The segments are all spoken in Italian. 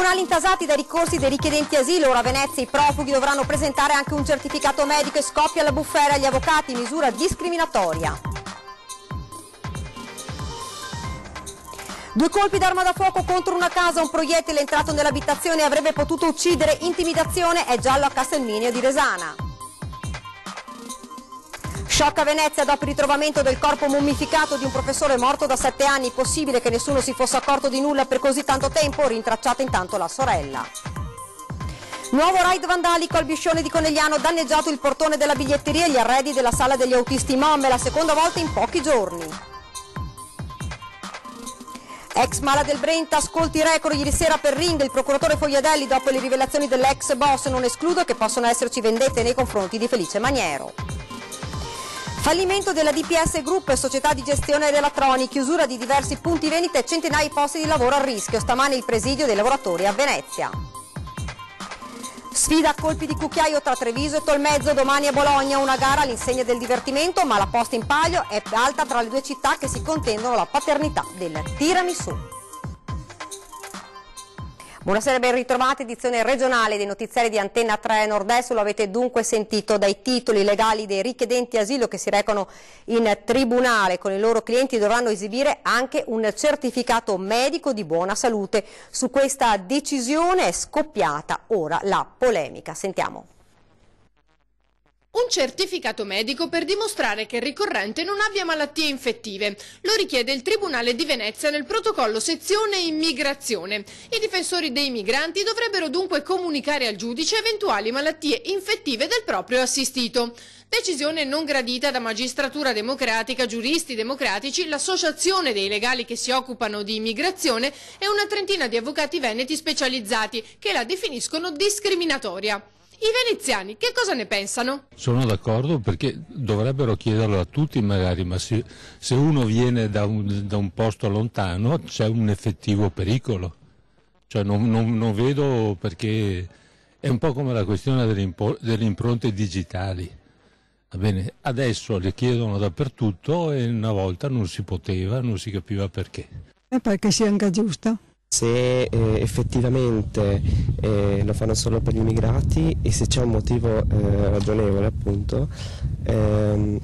Tribunali intasati dai ricorsi dei richiedenti asilo, ora a Venezia i profughi dovranno presentare anche un certificato medico e scoppia la bufera agli avvocati, misura discriminatoria. 2 colpi d'arma da fuoco contro una casa, un proiettile entrato nell'abitazione avrebbe potuto uccidere, intimidazione, è giallo a Castelminio di Resana. Shock a Venezia dopo il ritrovamento del corpo mummificato di un professore morto da 7 anni, possibile che nessuno si fosse accorto di nulla per così tanto tempo, rintracciata intanto la sorella. Nuovo raid vandalico al Biscione di Conegliano, danneggiato il portone della biglietteria e gli arredi della sala degli autisti Momme, la seconda volta in pochi giorni. Ex mala del Brenta, ascolti record ieri sera per Ring, il procuratore Fogliadelli dopo le rivelazioni dell'ex boss, non escludo che possano esserci vendette nei confronti di Felice Maniero. Fallimento della DPS Group, società di gestione della Troni, chiusura di diversi punti vendita e centinaia di posti di lavoro a rischio, stamane il presidio dei lavoratori a Venezia. Sfida a colpi di cucchiaio tra Treviso e Tolmezzo, domani a Bologna, una gara all'insegna del divertimento, ma la posta in palio è alta tra le due città che si contendono la paternità del tiramisù. Buonasera, ben ritrovati, edizione regionale dei notiziari di Antenna 3 Nord-Est. Lo avete dunque sentito dai titoli legali dei richiedenti asilo che si recano in tribunale con i loro clienti, dovranno esibire anche un certificato medico di buona salute. Su questa decisione è scoppiata ora la polemica. Sentiamo. Un certificato medico per dimostrare che il ricorrente non abbia malattie infettive. Lo richiede il Tribunale di Venezia nel protocollo sezione immigrazione. I difensori dei migranti dovrebbero dunque comunicare al giudice eventuali malattie infettive del proprio assistito. Decisione non gradita da Magistratura Democratica, giuristi democratici, l'associazione dei legali che si occupano di immigrazione e una trentina di avvocati veneti specializzati che la definiscono discriminatoria. I veneziani che cosa ne pensano? Sono d'accordo perché dovrebbero chiederlo a tutti magari, ma se uno viene da un posto lontano c'è un effettivo pericolo. Cioè non vedo, perché è un po' come la questione delle impronte digitali. Va bene, adesso le chiedono dappertutto e una volta non si poteva, non si capiva perché. E perché sia anche giusto. Se effettivamente lo fanno solo per gli immigrati e se c'è un motivo ragionevole, appunto, non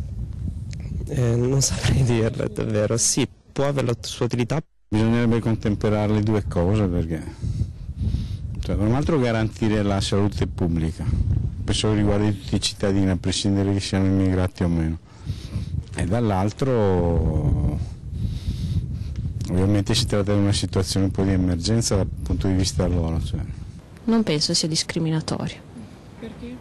saprei dirlo davvero. Sì, può avere la sua utilità. Bisognerebbe contemperare le due cose, perché da un altro garantire la salute pubblica, penso riguardi tutti i cittadini a prescindere che siano immigrati o meno, e dall'altro ovviamente si tratta di una situazione un po' di emergenza dal punto di vista loro. Non penso sia discriminatorio. Perché?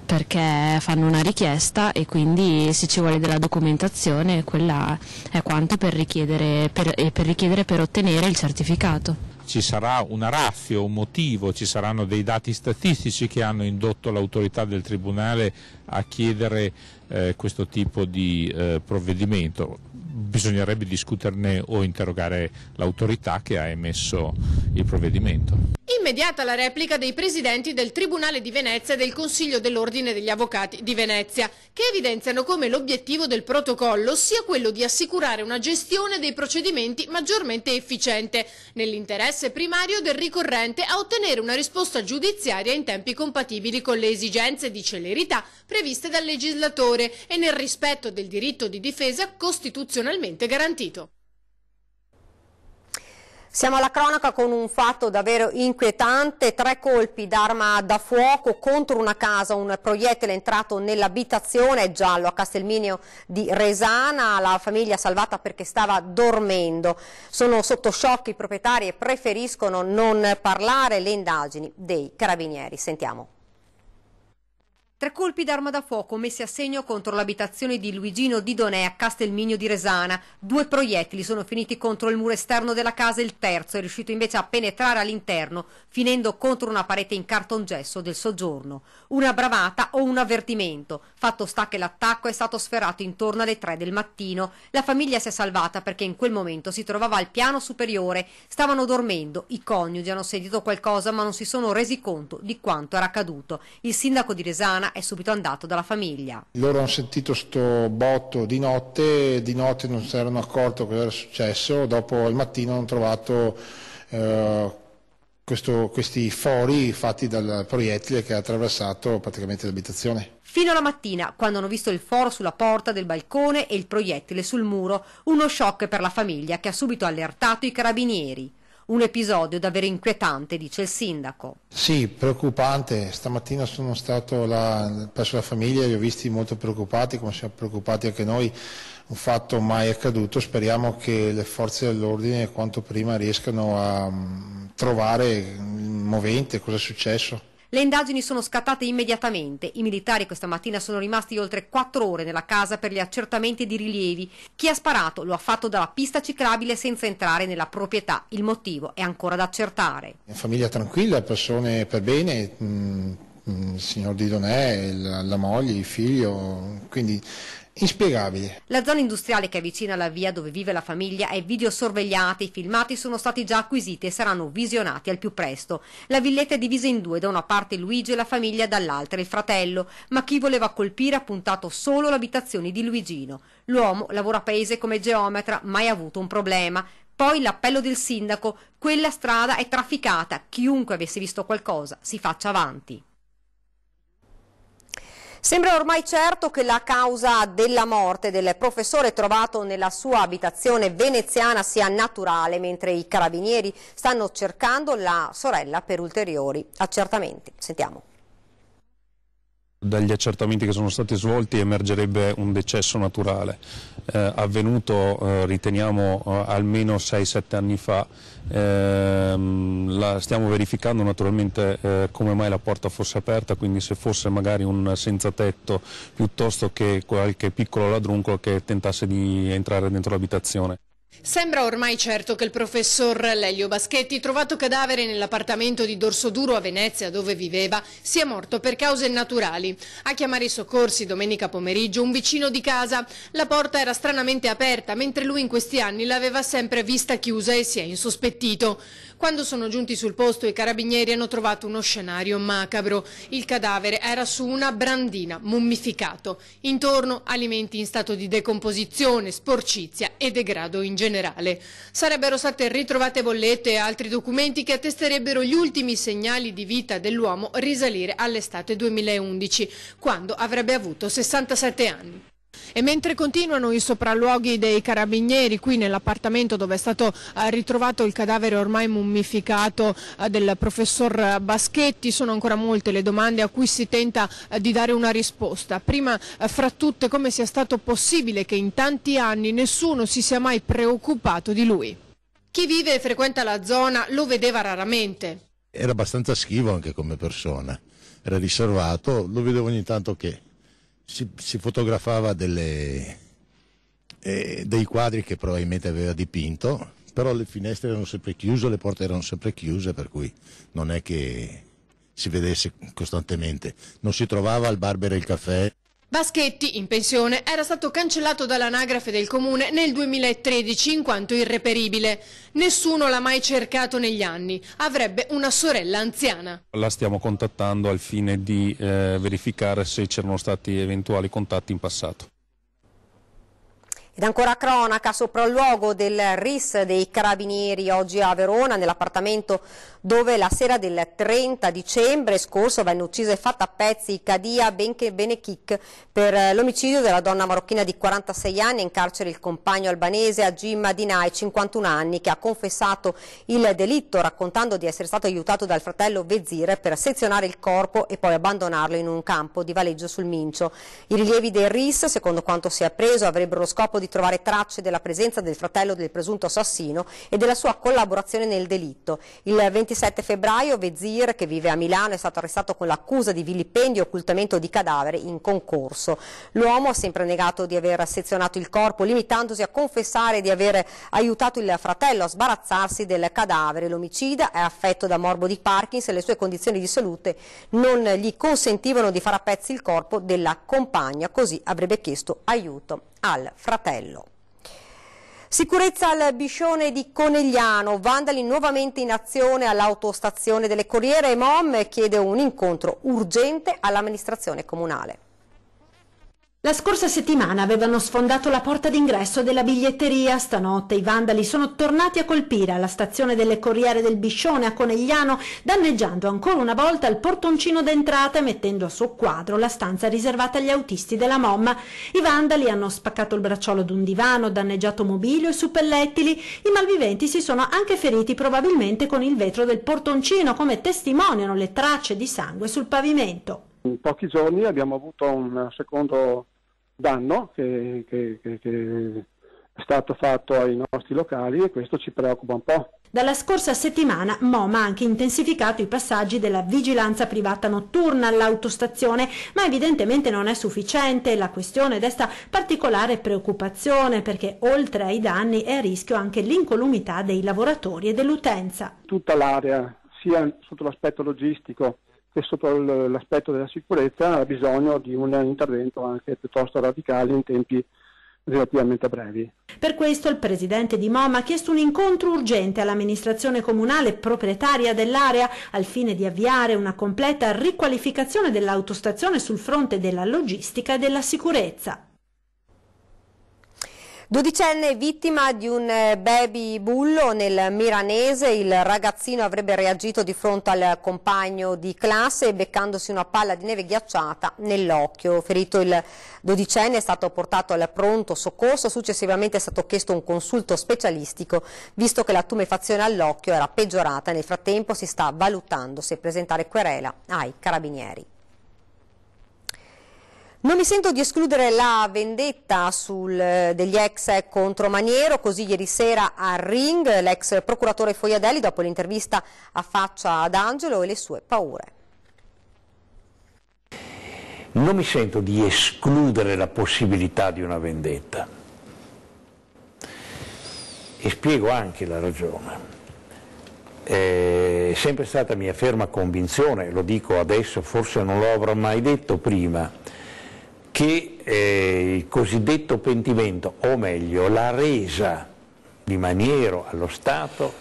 Perché fanno una richiesta e quindi se ci vuole della documentazione quella è quanto per richiedere per ottenere il certificato. Ci sarà una ratio, un motivo, ci saranno dei dati statistici che hanno indotto l'autorità del Tribunale a chiedere questo tipo di provvedimento. Bisognerebbe discuterne o interrogare l'autorità che ha emesso il provvedimento. Immediata la replica dei presidenti del Tribunale di Venezia e del Consiglio dell'Ordine degli Avvocati di Venezia, che evidenziano come l'obiettivo del protocollo sia quello di assicurare una gestione dei procedimenti maggiormente efficiente, nell'interesse primario del ricorrente a ottenere una risposta giudiziaria in tempi compatibili con le esigenze di celerità previste dal legislatore e nel rispetto del diritto di difesa costituzionalmente garantito. Siamo alla cronaca con un fatto davvero inquietante, 3 colpi d'arma da fuoco contro una casa, un proiettile entrato nell'abitazione, giallo a Castelminio di Resana, la famiglia salvata perché stava dormendo. Sono sotto shock i proprietari e preferiscono non parlare, le indagini dei carabinieri. Sentiamo. 3 colpi d'arma da fuoco messi a segno contro l'abitazione di Luigino Di Donè a Castelminio di Resana. 2 proiettili sono finiti contro il muro esterno della casa, il terzo è riuscito invece a penetrare all'interno, finendo contro una parete in cartongesso del soggiorno. Una bravata o un avvertimento? Fatto sta che l'attacco è stato sferrato intorno alle 3 del mattino. La famiglia si è salvata perché in quel momento si trovava al piano superiore. Stavano dormendo, i coniugi hanno sentito qualcosa ma non si sono resi conto di quanto era accaduto. Il sindaco di Resana è subito andato dalla famiglia. Loro hanno sentito sto botto di notte non si erano accorti cosa era successo, dopo il mattino hanno trovato questi fori fatti dal proiettile che ha attraversato praticamente l'abitazione. Fino alla mattina, quando hanno visto il foro sulla porta del balcone e il proiettile sul muro, uno shock per la famiglia che ha subito allertato i carabinieri. Un episodio davvero inquietante, dice il sindaco. Sì, preoccupante. Stamattina sono stato presso la famiglia, li ho visti molto preoccupati, come siamo preoccupati anche noi. Un fatto mai accaduto. Speriamo che le forze dell'ordine quanto prima riescano a trovare il movente, cosa è successo. Le indagini sono scattate immediatamente. I militari questa mattina sono rimasti oltre 4 ore nella casa per gli accertamenti di rilievi. Chi ha sparato lo ha fatto dalla pista ciclabile senza entrare nella proprietà. Il motivo è ancora da accertare. Famiglia tranquilla, persone per bene, il signor Didonè, la moglie, il figlio, quindi inspiegabile. La zona industriale che è vicina alla via dove vive la famiglia è videosorvegliata, i filmati sono stati già acquisiti e saranno visionati al più presto. La villetta è divisa in due, da una parte Luigi e la famiglia, dall'altra il fratello, ma chi voleva colpire ha puntato solo l'abitazione di Luigino. L'uomo lavora a paese come geometra, mai avuto un problema. Poi l'appello del sindaco, quella strada è trafficata, chiunque avesse visto qualcosa si faccia avanti. Sembra ormai certo che la causa della morte del professore trovato nella sua abitazione veneziana sia naturale, mentre i carabinieri stanno cercando la sorella per ulteriori accertamenti. Sentiamo. Dagli accertamenti che sono stati svolti emergerebbe un decesso naturale, avvenuto riteniamo almeno 6-7 anni fa. Stiamo verificando naturalmente come mai la porta fosse aperta, quindi se fosse magari un senza tetto piuttosto che qualche piccolo ladruncolo che tentasse di entrare dentro l'abitazione. Sembra ormai certo che il professor Lelio Baschetti, trovato cadavere nell'appartamento di Dorsoduro a Venezia dove viveva, sia morto per cause naturali. A chiamare i soccorsi domenica pomeriggio un vicino di casa. La porta era stranamente aperta, mentre lui in questi anni l'aveva sempre vista chiusa e si è insospettito. Quando sono giunti sul posto i carabinieri hanno trovato uno scenario macabro. Il cadavere era su una brandina, mummificato. Intorno alimenti in stato di decomposizione, sporcizia e degrado in generale. Sarebbero state ritrovate bollette e altri documenti che attesterebbero gli ultimi segnali di vita dell'uomo risalire all'estate 2011, quando avrebbe avuto 67 anni. E mentre continuano i sopralluoghi dei carabinieri qui nell'appartamento dove è stato ritrovato il cadavere ormai mummificato del professor Baschetti, sono ancora molte le domande a cui si tenta di dare una risposta. Prima fra tutte, come sia stato possibile che in tanti anni nessuno si sia mai preoccupato di lui. Chi vive e frequenta la zona lo vedeva raramente. Era abbastanza schivo anche come persona, era riservato, lo vedevo ogni tanto che si fotografava dei quadri che probabilmente aveva dipinto, però le finestre erano sempre chiuse, le porte erano sempre chiuse, per cui non è che si vedesse costantemente. Non si trovava al Barbera il caffè. Baschetti, in pensione, era stato cancellato dall'anagrafe del comune nel 2013 in quanto irreperibile. Nessuno l'ha mai cercato negli anni. Avrebbe una sorella anziana. La stiamo contattando al fine di verificare se c'erano stati eventuali contatti in passato. Ed ancora cronaca, sopralluogo del RIS dei Carabinieri oggi a Verona, nell'appartamento dove la sera del 30 dicembre scorso venne uccisa e fatta a pezzi Kadia Benekik per l'omicidio della donna marocchina di 46 anni, in carcere il compagno albanese Agim Adinai, 51 anni, che ha confessato il delitto raccontando di essere stato aiutato dal fratello Vezir per sezionare il corpo e poi abbandonarlo in un campo di Valeggio sul Mincio. I rilievi del RIS, secondo quanto si è appreso, avrebbero lo scopo di trovare tracce della presenza del fratello del presunto assassino e della sua collaborazione nel delitto. Il 27 febbraio Vezir, che vive a Milano, è stato arrestato con l'accusa di vilipendio e occultamento di cadavere in concorso. L'uomo ha sempre negato di aver sezionato il corpo, limitandosi a confessare di aver aiutato il fratello a sbarazzarsi del cadavere. L'omicida è affetto da morbo di Parkinson e le sue condizioni di salute non gli consentivano di fare a pezzi il corpo della compagna, così avrebbe chiesto aiuto al fratello. Sicurezza al Biscione di Conegliano, vandali nuovamente in azione all'autostazione delle Corriere e MOM chiede un incontro urgente all'amministrazione comunale. La scorsa settimana avevano sfondato la porta d'ingresso della biglietteria. Stanotte i vandali sono tornati a colpire alla stazione delle Corriere del Biscione a Conegliano, danneggiando ancora una volta il portoncino d'entrata e mettendo a soqquadro la stanza riservata agli autisti della MOM. I vandali hanno spaccato il bracciolo d'un divano, danneggiato mobilio e suppellettili. I malviventi si sono anche feriti probabilmente con il vetro del portoncino, come testimoniano le tracce di sangue sul pavimento. In pochi giorni abbiamo avuto un secondo danno che è stato fatto ai nostri locali e questo ci preoccupa un po'. Dalla scorsa settimana MOM ha anche intensificato i passaggi della vigilanza privata notturna all'autostazione, ma evidentemente non è sufficiente. La questione desta particolare preoccupazione perché oltre ai danni è a rischio anche l'incolumità dei lavoratori e dell'utenza. Tutta l'area, sia sotto l'aspetto logistico che sotto l'aspetto della sicurezza, ha bisogno di un intervento anche piuttosto radicale in tempi relativamente brevi. Per questo il presidente di MOM ha chiesto un incontro urgente all'amministrazione comunale proprietaria dell'area al fine di avviare una completa riqualificazione dell'autostazione sul fronte della logistica e della sicurezza. 12enne vittima di un baby bullo nel Miranese. Il ragazzino avrebbe reagito di fronte al compagno di classe beccandosi una palla di neve ghiacciata nell'occhio. Ferito il 12enne è stato portato al pronto soccorso, successivamente è stato chiesto un consulto specialistico visto che la tumefazione all'occhio era peggiorata. Nel frattempo si sta valutando se presentare querela ai carabinieri. Non mi sento di escludere la vendetta degli ex contro Maniero, così ieri sera al ring l'ex procuratore Foiadelli dopo l'intervista a Faccia ad Angelo e le sue paure. Non mi sento di escludere la possibilità di una vendetta e spiego anche la ragione. È sempre stata mia ferma convinzione, lo dico adesso, forse non lo avrò mai detto prima, che il cosiddetto pentimento, o meglio la resa di Maniero allo Stato,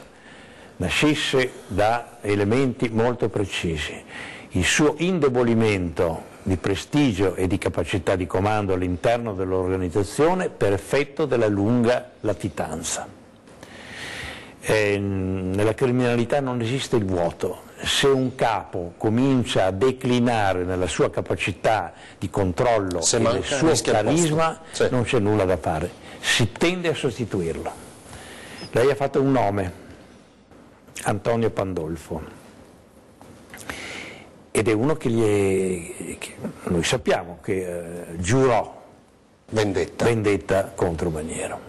nascesse da elementi molto precisi. Il suo indebolimento di prestigio e di capacità di comando all'interno dell'organizzazione per effetto della lunga latitanza. Nella criminalità non esiste il vuoto. Se un capo comincia a declinare nella sua capacità di controllo e nel suo carisma, non c'è nulla da fare, si tende a sostituirlo. Lei ha fatto un nome, Antonio Pandolfo, ed è uno che noi sappiamo che giurò vendetta contro Maniero,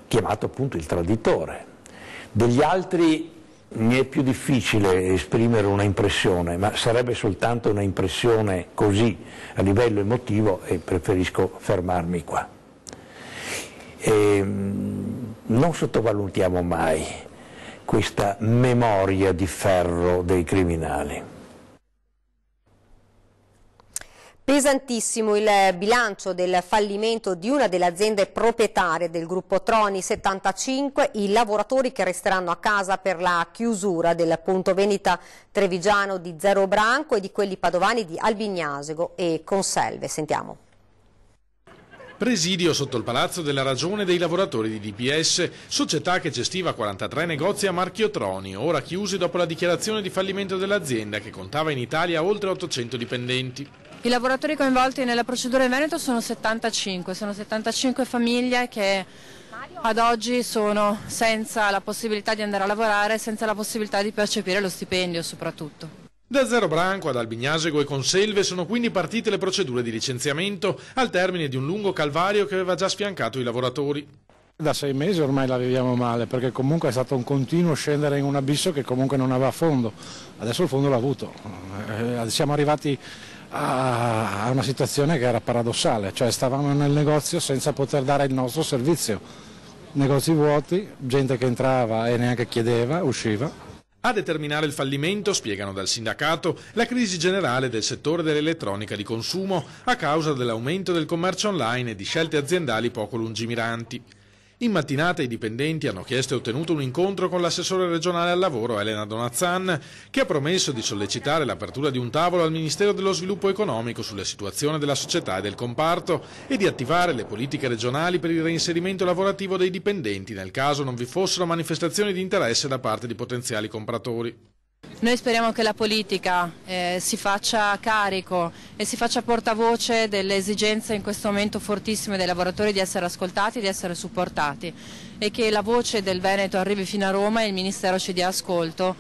chiamato appunto il traditore. Degli altri mi è più difficile esprimere una impressione, ma sarebbe soltanto una impressione così a livello emotivo e preferisco fermarmi qua. Non sottovalutiamo mai questa memoria di ferro dei criminali. Pesantissimo il bilancio del fallimento di una delle aziende proprietarie del gruppo Troni 75, i lavoratori che resteranno a casa per la chiusura del punto vendita trevigiano di Zero Branco e di quelli padovani di Albignasego e Conselve. Sentiamo. Presidio sotto il Palazzo della Ragione dei lavoratori di DPS, società che gestiva 43 negozi a marchio Troni, ora chiusi dopo la dichiarazione di fallimento dell'azienda che contava in Italia oltre 800 dipendenti. I lavoratori coinvolti nella procedura in Veneto sono 75 famiglie che ad oggi sono senza la possibilità di andare a lavorare, senza la possibilità di percepire lo stipendio soprattutto. Da Zero Branco ad Albignasego e Conselve sono quindi partite le procedure di licenziamento al termine di un lungo calvario che aveva già sfiancato i lavoratori. Da 6 mesi ormai la viviamo male perché comunque è stato un continuo scendere in un abisso che comunque non aveva fondo. Adesso il fondo l'ha avuto. Siamo arrivati a una situazione che era paradossale, cioè stavamo nel negozio senza poter dare il nostro servizio. Negozi vuoti, gente che entrava e neanche chiedeva, usciva. A determinare il fallimento, spiegano dal sindacato, la crisi generale del settore dell'elettronica di consumo a causa dell'aumento del commercio online e di scelte aziendali poco lungimiranti. In mattinata i dipendenti hanno chiesto e ottenuto un incontro con l'assessore regionale al lavoro Elena Donazzan, che ha promesso di sollecitare l'apertura di un tavolo al Ministero dello Sviluppo Economico sulla situazione della società e del comparto e di attivare le politiche regionali per il reinserimento lavorativo dei dipendenti nel caso non vi fossero manifestazioni di interesse da parte di potenziali compratori. Noi speriamo che la politica si faccia carico e si faccia portavoce delle esigenze in questo momento fortissime dei lavoratori di essere ascoltati, di essere supportati, e che la voce del Veneto arrivi fino a Roma e il Ministero ci dia ascolto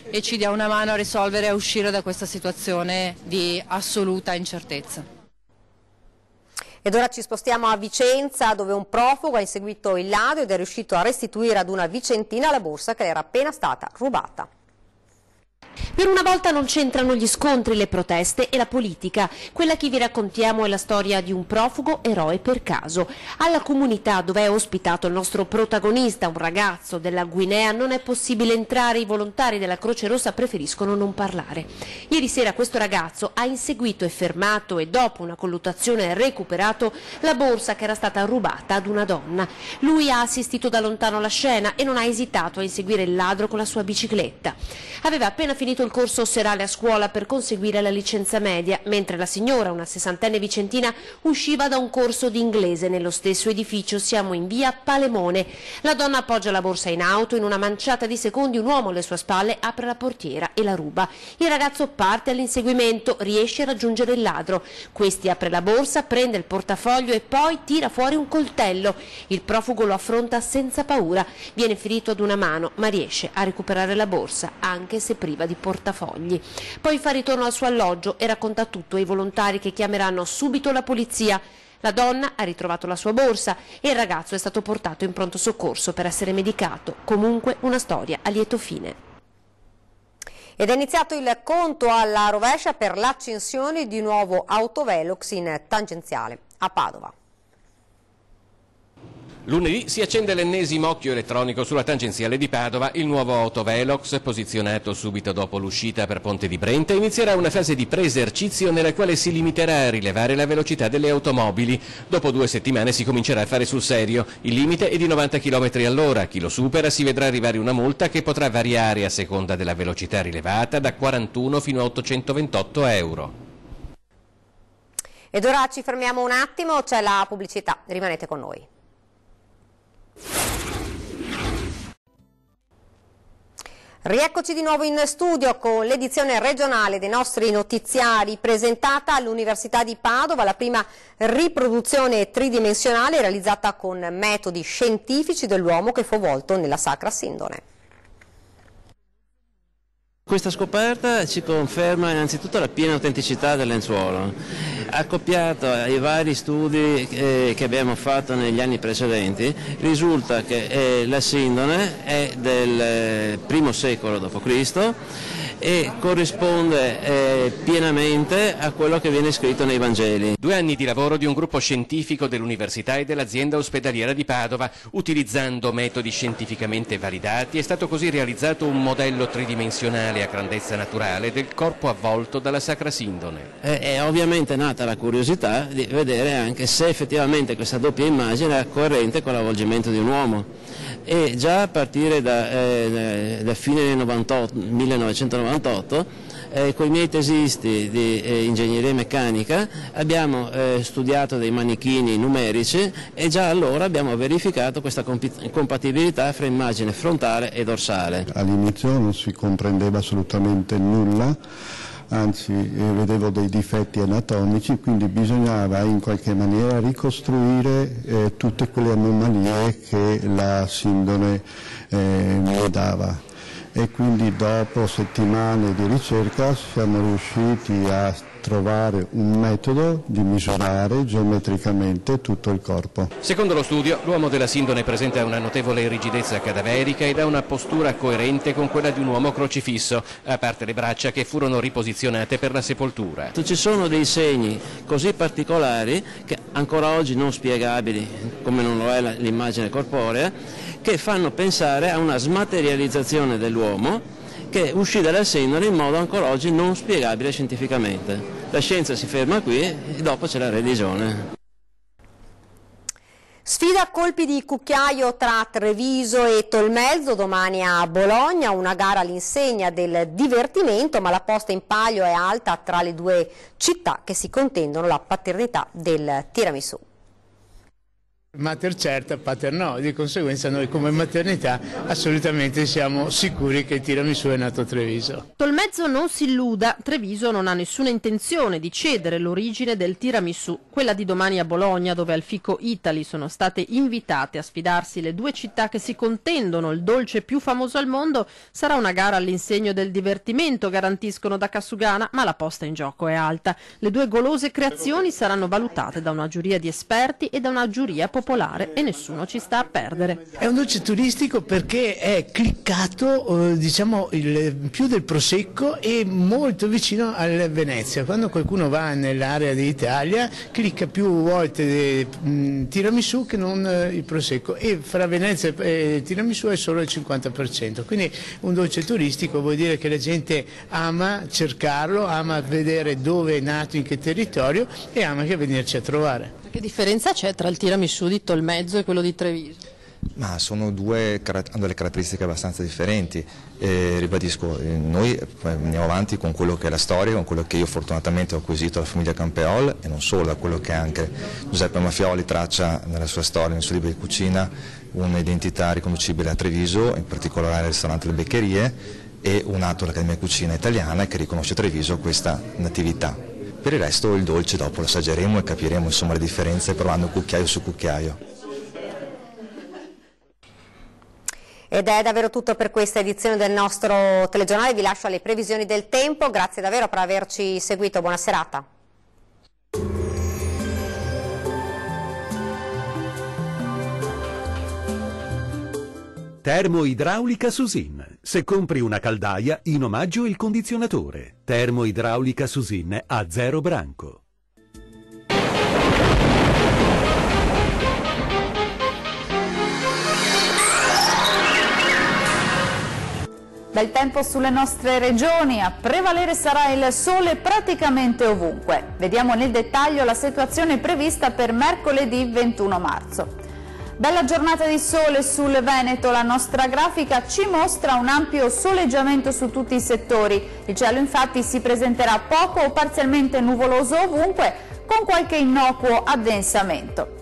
e ci dia una mano a risolvere e a uscire da questa situazione di assoluta incertezza. Ed ora ci spostiamo a Vicenza, dove un profugo ha inseguito il ladro ed è riuscito a restituire ad una vicentina la borsa che le era appena stata rubata. Per una volta non c'entrano gli scontri, le proteste e la politica. Quella che vi raccontiamo è la storia di un profugo eroe per caso. Alla comunità dove è ospitato il nostro protagonista, un ragazzo della Guinea, non è possibile entrare, i volontari della Croce Rossa preferiscono non parlare. Ieri sera questo ragazzo ha inseguito e fermato e dopo una colluttazione recuperato la borsa che era stata rubata ad una donna. Lui ha assistito da lontano la scena e non ha esitato a inseguire il ladro con la sua bicicletta. Aveva appena finito il corso serale a scuola per conseguire la licenza media, mentre la signora, una sessantenne vicentina, usciva da un corso di inglese nello stesso edificio. Siamo in via Palemone. La donna appoggia la borsa in auto, in una manciata di secondi un uomo alle sue spalle apre la portiera e la ruba. Il ragazzo parte all'inseguimento, riesce a raggiungere il ladro. Questi apre la borsa, prende il portafoglio e poi tira fuori un coltello. Il profugo lo affronta senza paura, viene ferito ad una mano ma riesce a recuperare la borsa, anche se priva di portafogli. Poi fa ritorno al suo alloggio e racconta tutto ai volontari che chiameranno subito la polizia. La donna ha ritrovato la sua borsa e il ragazzo è stato portato in pronto soccorso per essere medicato. Comunque una storia a lieto fine. Ed è iniziato il conto alla rovescia per l'accensione di un nuovo autovelox in tangenziale a Padova. Lunedì si accende l'ennesimo occhio elettronico sulla tangenziale di Padova. Il nuovo autovelox, posizionato subito dopo l'uscita per Ponte di Brenta, inizierà una fase di pre-esercizio nella quale si limiterà a rilevare la velocità delle automobili. Dopo 2 settimane si comincerà a fare sul serio. Il limite è di 90 km all'ora. Chi lo supera si vedrà arrivare una multa che potrà variare a seconda della velocità rilevata da 41 fino a 828 euro. Ed ora ci fermiamo un attimo, c'è la pubblicità. Rimanete con noi. Rieccoci di nuovo in studio con l'edizione regionale dei nostri notiziari presentata all'Università di Padova, la prima riproduzione tridimensionale realizzata con metodi scientifici dell'uomo che fu avvolto nella Sacra Sindone. Questa scoperta ci conferma innanzitutto la piena autenticità del lenzuolo. Accoppiato ai vari studi che abbiamo fatto negli anni precedenti, risulta che la Sindone è del I secolo d.C. e corrisponde pienamente a quello che viene scritto nei Vangeli. 2 anni di lavoro di un gruppo scientifico dell'Università e dell'azienda ospedaliera di Padova. Utilizzando metodi scientificamente validati, è stato così realizzato un modello tridimensionale a grandezza naturale del corpo avvolto dalla Sacra Sindone. È ovviamente nata la curiosità di vedere anche se effettivamente questa doppia immagine è coerente con l'avvolgimento di un uomo. E già a partire da fine 1998 con i miei tesisti di ingegneria meccanica abbiamo studiato dei manichini numerici e già allora abbiamo verificato questa compatibilità fra immagine frontale e dorsale. All'inizio non si comprendeva assolutamente nulla, anzi vedevo dei difetti anatomici, quindi bisognava in qualche maniera ricostruire tutte quelle anomalie che la Sindone mi dava. E quindi dopo settimane di ricerca siamo riusciti a trovare un metodo di misurare geometricamente tutto il corpo. Secondo lo studio, l'uomo della Sindone presenta una notevole rigidezza cadaverica ed ha una postura coerente con quella di un uomo crocifisso, a parte le braccia che furono riposizionate per la sepoltura. Ci sono dei segni così particolari, che ancora oggi non spiegabili, come non lo è l'immagine corporea, che fanno pensare a una smaterializzazione dell'uomo che uscì dalla Sindone in modo ancora oggi non spiegabile scientificamente. La scienza si ferma qui e dopo c'è la religione. Sfida a colpi di cucchiaio tra Treviso e Tolmezzo domani a Bologna, una gara all'insegna del divertimento, ma la posta in palio è alta tra le due città che si contendono la paternità del tiramisù. Mater certa, pater no, di conseguenza noi come maternità assolutamente siamo sicuri che il tiramisù è nato a Treviso. Tolmezzo non si illuda, Treviso non ha nessuna intenzione di cedere l'origine del tiramisù. Quella di domani a Bologna, dove al Fico Italy sono state invitate a sfidarsi le due città che si contendono il dolce più famoso al mondo, sarà una gara all'insegno del divertimento, garantiscono da Cassugana, ma la posta in gioco è alta. Le due golose creazioni saranno valutate da una giuria di esperti e da una giuria popolare e nessuno ci sta a perdere. È un dolce turistico perché è cliccato diciamo più del prosecco e molto vicino alla Venezia. Quando qualcuno va nell'area d'Italia clicca più volte tiramisù che non il prosecco, e fra Venezia e tiramisù è solo il 50%, quindi un dolce turistico vuol dire che la gente ama cercarlo, ama vedere dove è nato, in che territorio, e ama che venirci a trovare. Che differenza c'è tra il tiramisù di Tolmezzo e quello di Treviso? Ma sono hanno delle caratteristiche abbastanza differenti. Ribadisco, noi andiamo avanti con quello che è la storia, con quello che io fortunatamente ho acquisito dalla famiglia Campeol, e non solo, da quello che anche Giuseppe Maffioli traccia nella sua storia, nel suo libro di cucina, un'identità riconducibile a Treviso, in particolare al ristorante Le Beccherie, e un atto dell'Accademia Cucina Italiana che riconosce a Treviso questa natività. Per il resto il dolce dopo lo assaggeremo e capiremo insomma le differenze provando cucchiaio su cucchiaio. Ed è davvero tutto per questa edizione del nostro telegiornale, vi lascio alle previsioni del tempo, grazie davvero per averci seguito, buona serata. Termoidraulica Susin. Se compri una caldaia, in omaggio il condizionatore. Termoidraulica Susin a 0 branco. Bel tempo sulle nostre regioni, a prevalere sarà il sole praticamente ovunque. Vediamo nel dettaglio la situazione prevista per mercoledì 21 marzo. Bella giornata di sole sul Veneto, la nostra grafica ci mostra un ampio soleggiamento su tutti i settori. Il cielo infatti si presenterà poco o parzialmente nuvoloso ovunque, con qualche innocuo addensamento.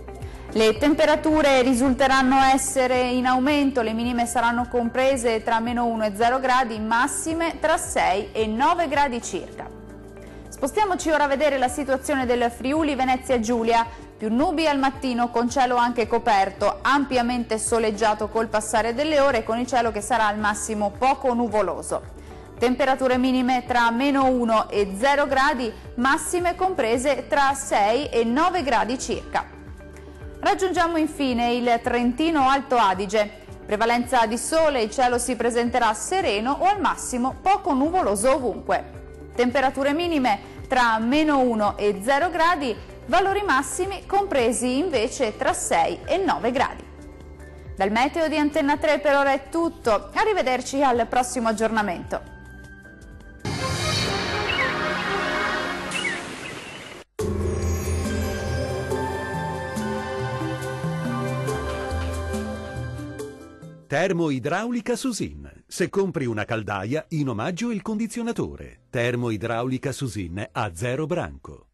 Le temperature risulteranno essere in aumento, le minime saranno comprese tra -1 e 0 gradi, massime tra 6 e 9 gradi circa. Spostiamoci ora a vedere la situazione del Friuli Venezia Giulia. Più nubi al mattino con cielo anche coperto, ampiamente soleggiato col passare delle ore, con il cielo che sarà al massimo poco nuvoloso. Temperature minime tra -1 e 0 gradi, massime comprese tra 6 e 9 gradi circa. Raggiungiamo infine il Trentino Alto Adige. Prevalenza di sole, il cielo si presenterà sereno o al massimo poco nuvoloso ovunque. Temperature minime tra -1 e 0 gradi, valori massimi compresi invece tra 6 e 9 gradi. Dal meteo di Antenna 3 per ora è tutto, arrivederci al prossimo aggiornamento. Termoidraulica Susin. Se compri una caldaia, in omaggio il condizionatore. Termoidraulica Susin a 0 branco.